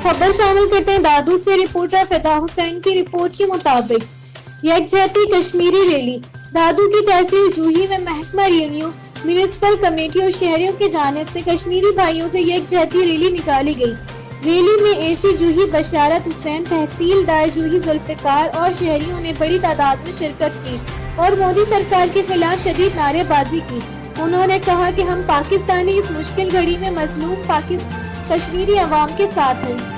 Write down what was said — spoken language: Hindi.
खबर शामिल करते हैं दादू से। रिपोर्टर फिदा हुसैन की रिपोर्ट के मुताबिक यकजहती कश्मीरी रैली दादू की तहसील जूही में महकमा रेवेन्यू, म्यूनिसिपल कमेटी और शहरियों की जानिब से कश्मीरी भाइयों से यकजहती रैली निकाली गई। रैली में एसी जूही बशारत हुसैन, तहसीलदार जूही जुल्फिकार और शहरियों ने बड़ी तादाद में शिरकत की और मोदी सरकार के खिलाफ शदीद नारेबाजी की। उन्होंने कहा कि हम पाकिस्तानी इस मुश्किल घड़ी में मजलूम कश्मीरी अवाम के साथ हैं।